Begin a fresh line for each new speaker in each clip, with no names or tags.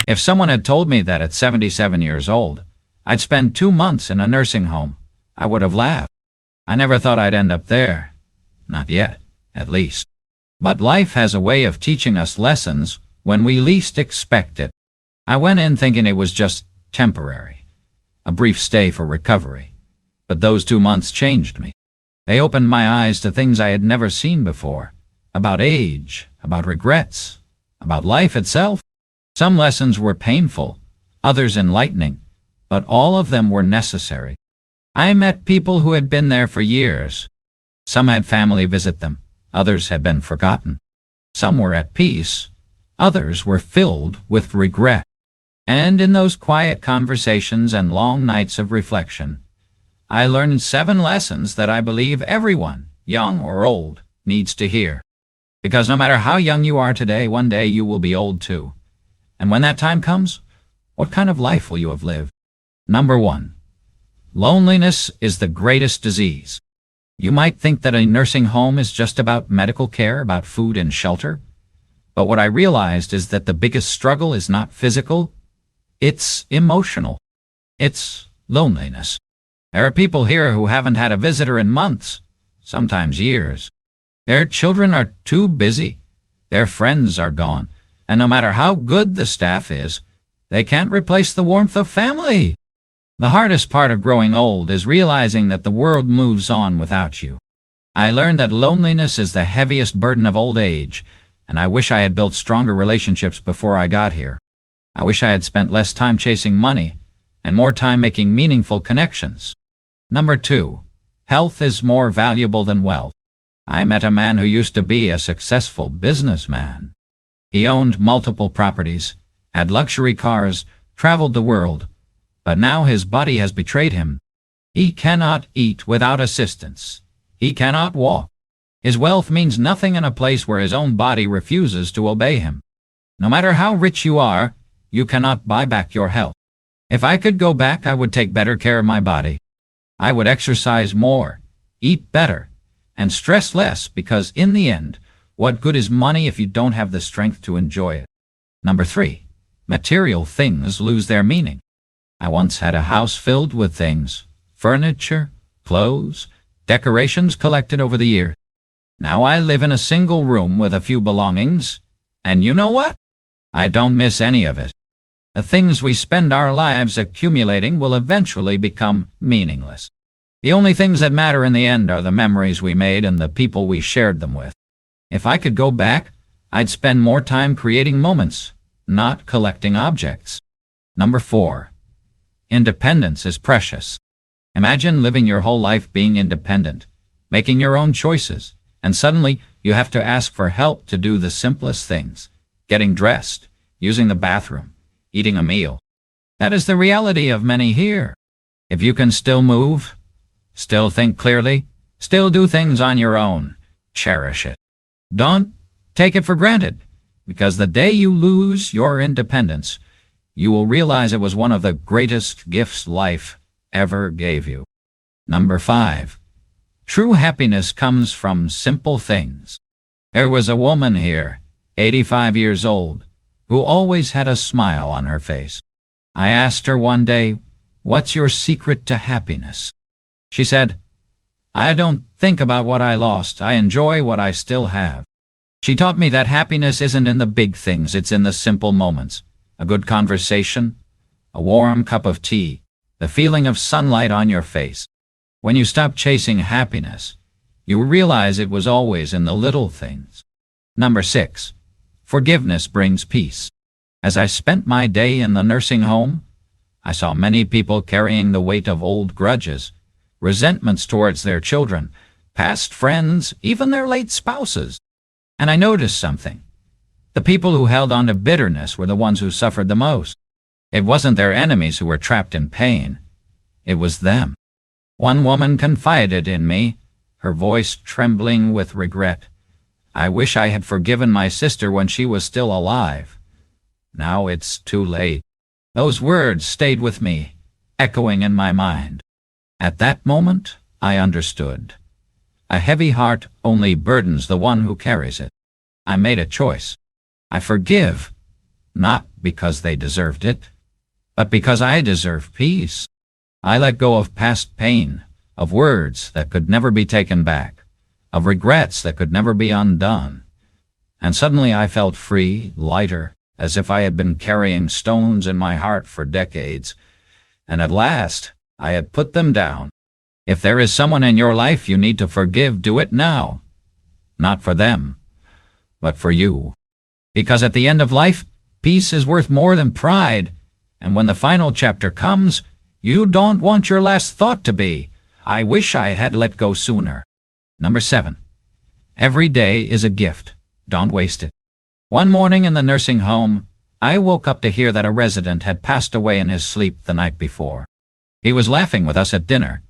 If someone had told me that at 77 years old, I'd spend 2 months in a nursing home, I would have laughed. I never thought I'd end up there. Not yet, at least. But life has a way of teaching us lessons when we least expect it. I went in thinking it was just temporary, a brief stay for recovery. But those 2 months changed me. They opened my eyes to things I had never seen before, about age, about regrets, about life itself. Some lessons were painful, others enlightening, but all of them were necessary. I met people who had been there for years. Some had family visit them, others had been forgotten. Some were at peace, others were filled with regret. And in those quiet conversations and long nights of reflection, I learned 7 lessons that I believe everyone, young or old, needs to hear. Because no matter how young you are today, one day you will be old too. And when that time comes, what kind of life will you have lived? Number 1. Loneliness is the greatest disease. You might think that a nursing home is just about medical care, about food and shelter. But what I realized is that the biggest struggle is not physical, it's emotional. It's loneliness. There are people here who haven't had a visitor in months, sometimes years. Their children are too busy. Their friends are gone. And no matter how good the staff is, they can't replace the warmth of family. The hardest part of growing old is realizing that the world moves on without you. I learned that loneliness is the heaviest burden of old age, and I wish I had built stronger relationships before I got here. I wish I had spent less time chasing money and more time making meaningful connections. Number 2. Health is more valuable than wealth. I met a man who used to be a successful businessman. He owned multiple properties, had luxury cars, traveled the world, but now his body has betrayed him. He cannot eat without assistance. He cannot walk. His wealth means nothing in a place where his own body refuses to obey him. No matter how rich you are, you cannot buy back your health. If I could go back, I would take better care of my body. I would exercise more, eat better, and stress less, because in the end, what good is money if you don't have the strength to enjoy it? Number 3. Material things lose their meaning. I once had a house filled with things, furniture, clothes, decorations collected over the years. Now I live in a single room with a few belongings, and you know what? I don't miss any of it. The things we spend our lives accumulating will eventually become meaningless. The only things that matter in the end are the memories we made and the people we shared them with. If I could go back, I'd spend more time creating moments, not collecting objects. Number 4. Independence is precious. Imagine living your whole life being independent, making your own choices, and suddenly you have to ask for help to do the simplest things, getting dressed, using the bathroom, eating a meal. That is the reality of many here. If you can still move, still think clearly, still do things on your own, cherish it. Don't take it for granted, because the day you lose your independence, you will realize it was one of the greatest gifts life ever gave you. Number 5. True happiness comes from simple things. There was a woman here, 85 years old, who always had a smile on her face. I asked her one day, "What's your secret to happiness?" She said, "I don't think about what I lost. I enjoy what I still have." She taught me that happiness isn't in the big things, it's in the simple moments. A good conversation, a warm cup of tea, the feeling of sunlight on your face. When you stop chasing happiness, you realize it was always in the little things. Number 6. Forgiveness brings peace. As I spent my day in the nursing home, I saw many people carrying the weight of old grudges, resentments towards their children, past friends, even their late spouses. And I noticed something. The people who held on to bitterness were the ones who suffered the most. It wasn't their enemies who were trapped in pain. It was them. One woman confided in me, her voice trembling with regret. "I wish I had forgiven my sister when she was still alive. Now it's too late." Those words stayed with me, echoing in my mind. At that moment, I understood. A heavy heart only burdens the one who carries it. I made a choice. I forgive, not because they deserved it, but because I deserve peace. I let go of past pain, of words that could never be taken back, of regrets that could never be undone. And suddenly I felt free, lighter, as if I had been carrying stones in my heart for decades. And at last, I had put them down. If there is someone in your life you need to forgive, do it now. Not for them, but for you. Because at the end of life, peace is worth more than pride. And when the final chapter comes, you don't want your last thought to be, I wish I had let go sooner. Number 7. Every day is a gift. Don't waste it. One morning in the nursing home, I woke up to hear that a resident had passed away in his sleep the night before. He was laughing with us at dinner,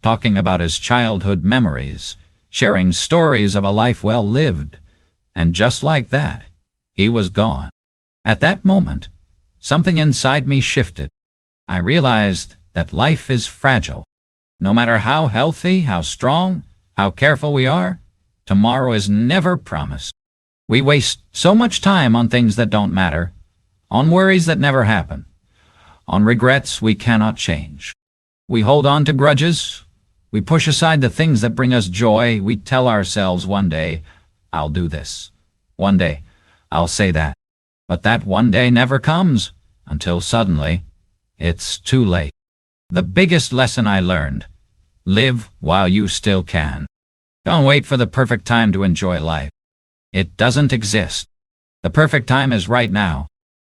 talking about his childhood memories, sharing stories of a life well lived. And just like that, he was gone. At that moment, something inside me shifted. I realized that life is fragile. No matter how healthy, how strong, how careful we are, tomorrow is never promised. We waste so much time on things that don't matter, on worries that never happen, on regrets we cannot change. We hold on to grudges. We push aside the things that bring us joy. We tell ourselves one day, I'll do this. One day, I'll say that. But that one day never comes, until suddenly, it's too late. The biggest lesson I learned: live while you still can. Don't wait for the perfect time to enjoy life. It doesn't exist. The perfect time is right now.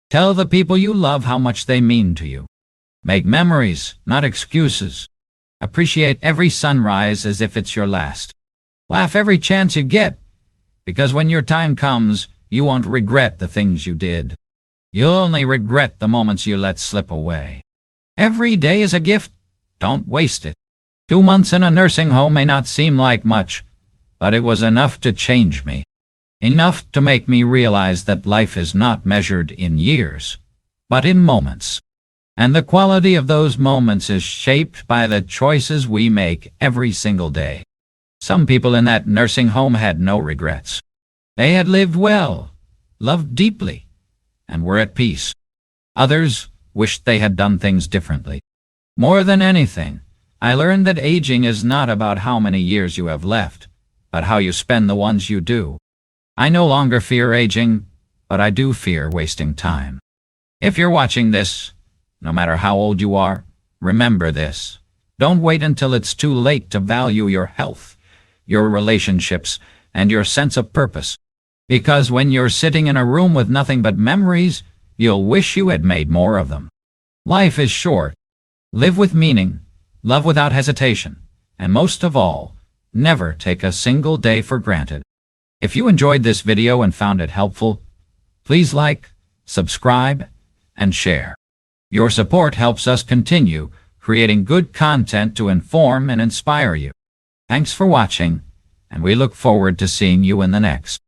Tell the people you love how much they mean to you. Make memories, not excuses. Appreciate every sunrise as if it's your last. Laugh every chance you get, because when your time comes, you won't regret the things you did. You'll only regret the moments you let slip away. Every day is a gift. Don't waste it. 2 months in a nursing home may not seem like much, but it was enough to change me. Enough to make me realize that life is not measured in years, but in moments. And the quality of those moments is shaped by the choices we make every single day. Some people in that nursing home had no regrets. They had lived well, loved deeply, and were at peace. Others wished they had done things differently. More than anything, I learned that aging is not about how many years you have left, but how you spend the ones you do. I no longer fear aging, but I do fear wasting time. If you're watching this, no matter how old you are, remember this. Don't wait until it's too late to value your health, your relationships, and your sense of purpose. Because when you're sitting in a room with nothing but memories, you'll wish you had made more of them. Life is short. Live with meaning, love without hesitation, and most of all, never take a single day for granted. If you enjoyed this video and found it helpful, please like, subscribe, and share. Your support helps us continue creating good content to inform and inspire you. Thanks for watching, and we look forward to seeing you in the next.